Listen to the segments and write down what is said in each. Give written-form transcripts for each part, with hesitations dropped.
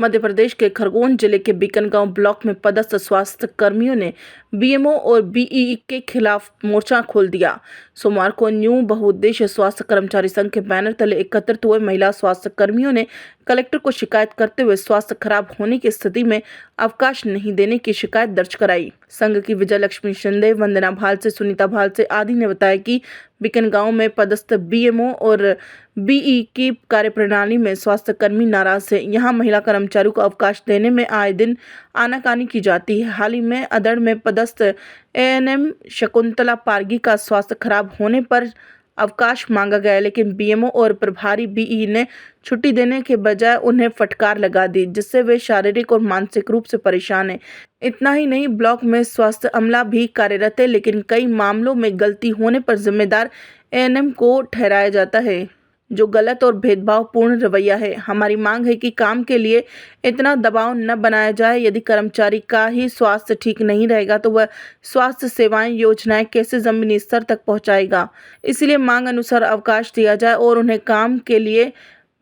मध्य प्रदेश के खरगोन जिले के बीकनगांव ब्लॉक में पदस्थ स्वास्थ्य कर्मियों ने बीएमओ और बीईई के खिलाफ मोर्चा खोल दिया। सोमवार को न्यू बहुउद्देश्य स्वास्थ्य कर्मचारी संघ के बैनर तले एकत्रित हुए महिला स्वास्थ्य कर्मियों ने कलेक्टर को शिकायत करते हुए स्वास्थ्य खराब होने की स्थिति में अवकाश नहीं देने की शिकायत दर्ज कराई। संघ की विजय लक्ष्मी शिंदे, वंदना भालसे, सुनीता भालसे आदि ने बताया कि बीकनगांव में पदस्थ बीएमओ और बीई की कार्यप्रणाली में स्वास्थ्य कर्मी नाराज है। यहाँ महिला कर्मचारियों को अवकाश देने में आए दिन आनाकानी की जाती है। हाल ही में अदड़ में पदस्थ एएनएम शकुंतला पारगी का स्वास्थ्य खराब होने पर अवकाश मांगा गया, लेकिन बीएमओ और प्रभारी बीई ने छुट्टी देने के बजाय उन्हें फटकार लगा दी, जिससे वे शारीरिक और मानसिक रूप से परेशान हैं। इतना ही नहीं, ब्लॉक में स्वास्थ्य अमला भी कार्यरत है, लेकिन कई मामलों में गलती होने पर जिम्मेदार एएनएम को ठहराया जाता है, जो गलत और भेदभावपूर्ण रवैया है। हमारी मांग है कि काम के लिए इतना दबाव न बनाया जाए। यदि कर्मचारी का ही स्वास्थ्य ठीक नहीं रहेगा तो वह स्वास्थ्य सेवाएं योजनाएं कैसे जमीनी स्तर तक पहुंचाएगा। इसलिए मांग अनुसार अवकाश दिया जाए और उन्हें काम के लिए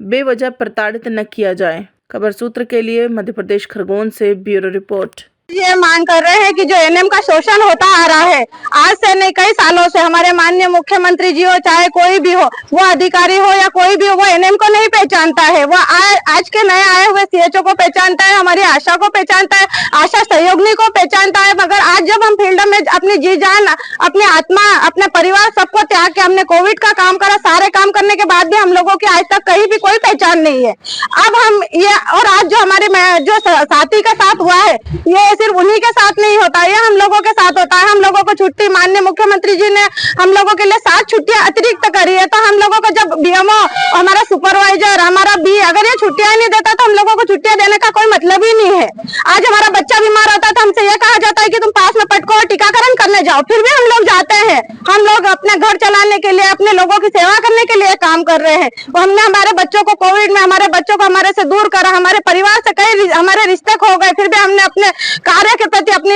बेवजह प्रताड़ित न किया जाए। खबर सूत्र के लिए मध्य प्रदेश खरगोन से ब्यूरो रिपोर्ट। ये मांग कर रहे हैं कि जो एएनएम का शोषण होता आ रहा है आज से नहीं कई सालों से, हमारे माननीय मुख्यमंत्री जी हो चाहे कोई भी हो, वो अधिकारी हो या कोई भी हो, वो एएनएम को नहीं पहचानता है। वो आज के नए आए हुए सीएचओ को पहचानता है, हमारी आशा को पहचानता है, आशा सहयोगिनी को पहचानता है। मगर आज जब हम फील्ड में अपनी जी जान, अपनी आत्मा, अपने परिवार सबको त्याग के हमने कोविड का काम करा, सारे काम करने के बाद भी हम लोगों की आज तक कहीं भी कोई पहचान नहीं है। अब हम ये और आज जो हमारे जो साथी का साथ हुआ है, ये सिर्फ उन्हीं के साथ नहीं होता है, हम लोगों के साथ होता है। हम लोगों को छुट्टी माननीय मुख्यमंत्री जी ने हम लोगों के लिए 7 छुट्टियां अतिरिक्त करी है। तो हम लोगों को जब बीएमओ, हमारा सुपरवाइजर, हमारा बी अगर ये छुट्टियां नहीं देता तो हम लोगों को छुट्टियां देने का कोई मतलब ही नहीं है। आज हमारा बच्चा बीमार होता है तो हमसे ये कहा जाता है कि तुम पास में पटको और टीकाकरण करने जाओ, फिर भी हम लोग जाते हैं। हम लोग अपने घर चलाने के लिए, अपने लोगों की सेवा करने के लिए काम कर रहे हैं। तो हमने हमारे बच्चों को कोविड में हमारे बच्चों को हमारे से दूर करा, हमारे परिवार से कई हमारे रिश्ते खो गए, फिर भी हमने अपने कार्य के प्रति अपनी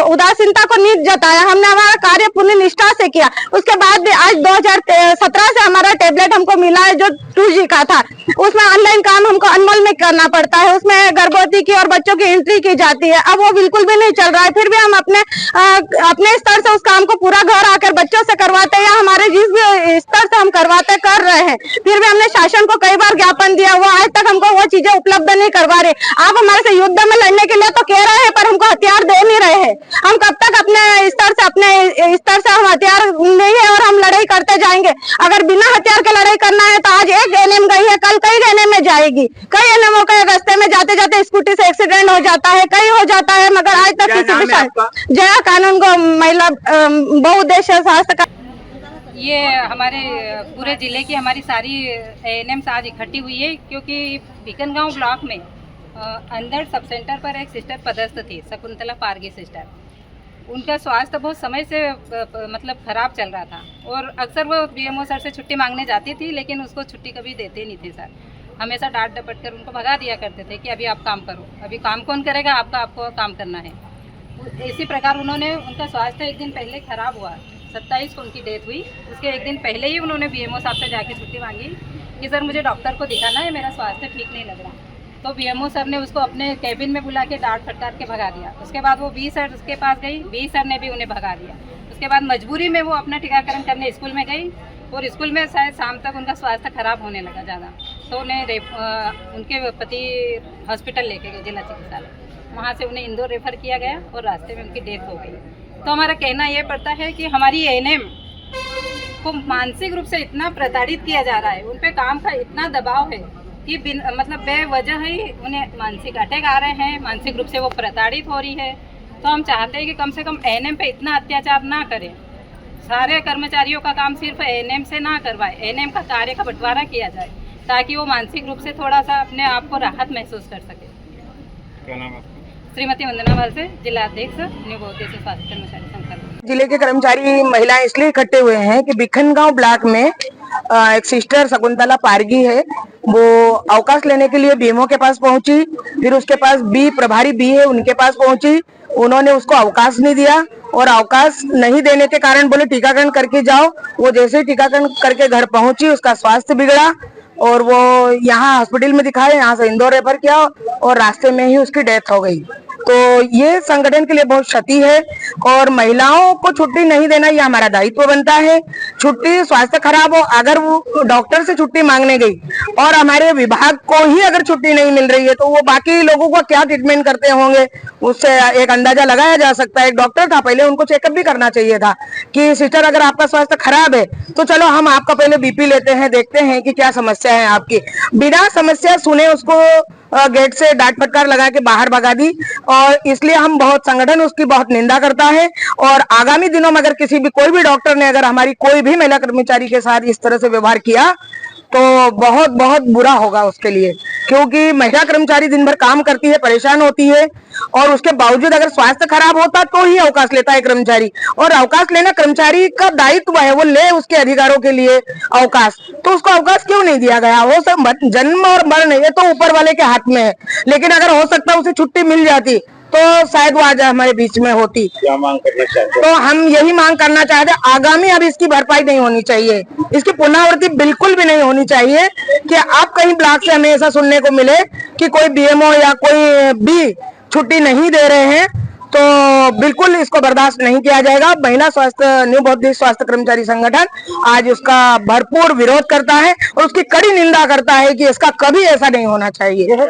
उदासीनता को नहीं जताया। हमने हमारा कार्य पूरी निष्ठा से किया। उसके बाद भी आज 2017 से हमारा टेबलेट हमको मिला है जो 2G का था, उसमें ऑनलाइन काम हमको अनमोल में करना पड़ता है, उसमें गर्भवती की और बच्चों की एंट्री की जाती है। अब वो बिल्कुल भी नहीं चल रहा है, फिर भी हम अपने स्तर से उस काम को पूरा घर आकर बच्चों से करवाते हैं या हमारे जिस भी स्तर से हम करवाते कर रहे हैं। फिर भी हमने शासन को कई बार ज्ञापन दिया, वो आज तक हमको वो चीजें उपलब्ध नहीं करवा रहे। आप हमारे से युद्ध में लड़ने के लिए तो कह रहे हैं पर हमको हथियार दे नहीं रहे हैं। हम कब तक अपने स्तर से हम हथियार नहीं है और हम लड़ाई करते जाएंगे। अगर बिना हथियार के लड़ाई करना है तो आज एक एएनएम गई है, कल कई एएनएम में जाएगी। कई एएनएमओ के रास्ते में जाते जाते स्कूटी से एक्सीडेंट हो जाता है, कई हो जाता है, मगर आज तक किसी भी जया कानून को महिला बहुउद्देश्य स्वास्थ्य। ये हमारे पूरे जिले की हमारी सारी एएनएम्स आज इकट्ठी हुई है, क्योंकि बीकनगांव ब्लॉक में अंदर सब सेंटर पर एक सिस्टर पदस्थ थी, शकुंतला पारगी सिस्टर। उनका स्वास्थ्य बहुत समय से मतलब ख़राब चल रहा था और अक्सर वो बीएमओ सर से छुट्टी मांगने जाती थी, लेकिन उसको छुट्टी कभी देते नहीं थे सर। हमेशा डांट डपट कर उनको भगा दिया करते थे कि अभी आप काम करो, अभी काम कौन करेगा, आपको काम करना है। इसी प्रकार उन्होंने, उनका स्वास्थ्य एक दिन पहले ख़राब हुआ, 27 को उनकी डेथ हुई। उसके एक दिन पहले ही उन्होंने बीएमओ साहब से जाके छुट्टी मांगी कि सर मुझे डॉक्टर को दिखाना है, मेरा स्वास्थ्य ठीक नहीं लग रहा। तो बीएमओ सर ने उसको अपने कैबिन में बुला के डांट फटकार के भगा दिया। उसके बाद वो बी सर उसके पास गई, बी सर ने भी उन्हें भगा दिया। उसके बाद मजबूरी में वो अपना टीकाकरण करने स्कूल में गई और स्कूल में शायद शाम तक उनका स्वास्थ्य खराब होने लगा ज़्यादा, तो उन्हें उनके पति हॉस्पिटल लेके गए जिला चिकित्सालय। वहाँ से उन्हें इंदौर रेफर किया गया और रास्ते में उनकी डेथ हो गई। तो हमारा कहना ये पड़ता है कि हमारी एएनएम को मानसिक रूप से इतना प्रताड़ित किया जा रहा है, उन पर काम का इतना दबाव है कि मतलब बेवजह ही उन्हें मानसिक अटैक आ रहे हैं, मानसिक रूप से वो प्रताड़ित हो रही है। तो हम चाहते हैं कि कम से कम एएनएम पे इतना अत्याचार ना करें, सारे कर्मचारियों का काम सिर्फ एएनएम से ना करवाए, एएनएम का कार्य का बंटवारा किया जाए ताकि वो मानसिक रूप से थोड़ा सा अपने आप को राहत महसूस कर सके। क्या नाम है? श्रीमती वंदना भालसे, जिला अध्यक्ष न्यू बहुउद्देश्य स्वास्थ्य कर्मचारी संघ। जिले के कर्मचारी महिलाएं इसलिए इकट्ठे हुए हैं कि बीकनगांव ब्लॉक में एक सिस्टर शकुंतला पारगी है, वो अवकाश लेने के लिए बीएमओ के पास पहुंची, फिर उसके पास प्रभारी बी है उनके पास पहुंची, उन्होंने उसको अवकाश नहीं दिया और अवकाश नहीं देने के कारण बोले टीकाकरण करके जाओ। वो जैसे टीकाकरण करके घर पहुंची उसका स्वास्थ्य बिगड़ा, और वो यहाँ हॉस्पिटल में दिखाए, यहाँ से इंदौर रेफर किया और रास्ते में ही उसकी डेथ हो गई। तो ये संगठन के लिए बहुत क्षति है और महिलाओं को छुट्टी नहीं देना ये हमारा दायित्व बनता है। छुट्टी स्वास्थ्य खराब हो, अगर वो डॉक्टर से छुट्टी मांगने गई और हमारे विभाग को ही अगर छुट्टी नहीं मिल रही है तो वो बाकी लोगों को क्या ट्रीटमेंट करते होंगे, उससे एक अंदाजा लगाया जा सकता है। एक डॉक्टर था, पहले उनको चेकअप भी करना चाहिए था कि सिस्टर अगर आपका स्वास्थ्य खराब है तो चलो हम आपका पहले बीपी लेते हैं, देखते हैं कि क्या समस्या है आपकी। बिना समस्या सुने उसको गेट से डांट फटकार लगा के बाहर भगा दी और इसलिए हम संगठन उसकी बहुत निंदा करता है। और आगामी दिनों में अगर कोई भी डॉक्टर ने अगर हमारी कोई भी महिला कर्मचारी के साथ इस तरह से व्यवहार किया तो बहुत बहुत बुरा होगा उसके लिए, क्योंकि महिला कर्मचारी दिन भर काम करती है, परेशान होती है और उसके बावजूद अगर स्वास्थ्य खराब होता तो ही अवकाश लेता है कर्मचारी। और अवकाश लेना कर्मचारी का दायित्व है, वो ले उसके अधिकारों के लिए अवकाश, तो उसको अवकाश क्यों नहीं दिया गया? वो सब जन्म और मरण ये तो ऊपर वाले के हाथ में है, लेकिन अगर हो सकता उसे छुट्टी मिल जाती तो शायद वो आज हमारे बीच में होती। क्या मांग करना चाहते हैं? तो हम यही मांग करना चाहते हैं, आगामी अब इसकी भरपाई नहीं होनी चाहिए, इसकी पुनरावृत्ति बिल्कुल भी नहीं होनी चाहिए कि आप कहीं ब्लॉक से हमें ऐसा सुनने को मिले कि कोई बीएमओ या कोई भी छुट्टी नहीं दे रहे हैं, तो बिल्कुल इसको बर्दाश्त नहीं किया जाएगा। महिला स्वास्थ्य न्यू बौद्धिक स्वास्थ्य कर्मचारी संगठन आज उसका भरपूर विरोध करता है और उसकी कड़ी निंदा करता है कि इसका कभी ऐसा नहीं होना चाहिए। जैसे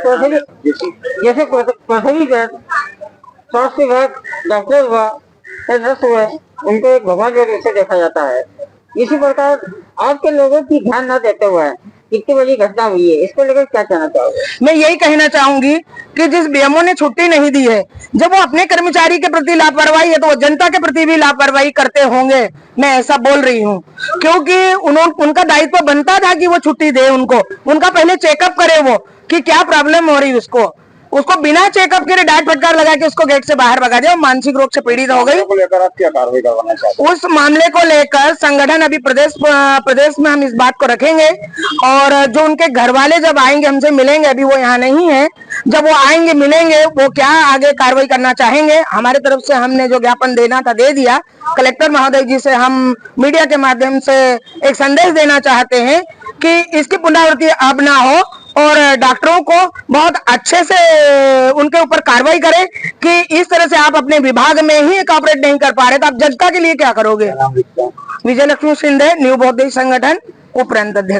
स्वास्थ्य विभाग, डॉक्टर विभाग, नर्स हुए, उनको एक भगवान के रूप से देखा जाता है। इसी प्रकार आज के लोगों की ध्यान न देते हुए कितनी बड़ी घटना हुई है, इसको लेकर क्या कहना चाहोगे? मैं यही कहना चाहूंगी कि जिस बीएमओ ने छुट्टी नहीं दी है, जब वो अपने कर्मचारी के प्रति लापरवाही है तो वो जनता के प्रति भी लापरवाही करते होंगे, मैं ऐसा बोल रही हूँ। क्योंकि उनका दायित्व बनता था कि वो छुट्टी दे, उनका पहले चेकअप करे वो कि क्या प्रॉब्लम हो रही है उसको बिना चेकअप के डांट फटकार लगा के उसको गेट से बाहर भगा दिया, मानसिक रोग से पीड़ित हो गई। लेकर आप क्या कार्रवाई करवाना चाहते हैं? उस मामले को लेकर संगठन अभी प्रदेश में हम इस बात को रखेंगे और जो उनके घर वाले जब आएंगे हमसे मिलेंगे, अभी वो यहाँ नहीं है, जब वो आएंगे मिलेंगे, वो क्या आगे कार्रवाई करना चाहेंगे, हमारे तरफ से हमने जो ज्ञापन देना था दे दिया। कलेक्टर महोदय जी से हम मीडिया के माध्यम से एक संदेश देना चाहते हैं कि इसकी पुनरावृत्ति अब ना हो और डॉक्टरों को बहुत अच्छे से उनके ऊपर कार्रवाई करें कि इस तरह से आप अपने विभाग में ही कॉपरेट नहीं कर पा रहे तो आप जनता के लिए क्या करोगे। विजय लक्ष्मी सिंधे, न्यू बौद्धिक संगठन उपरांत अध्यक्ष।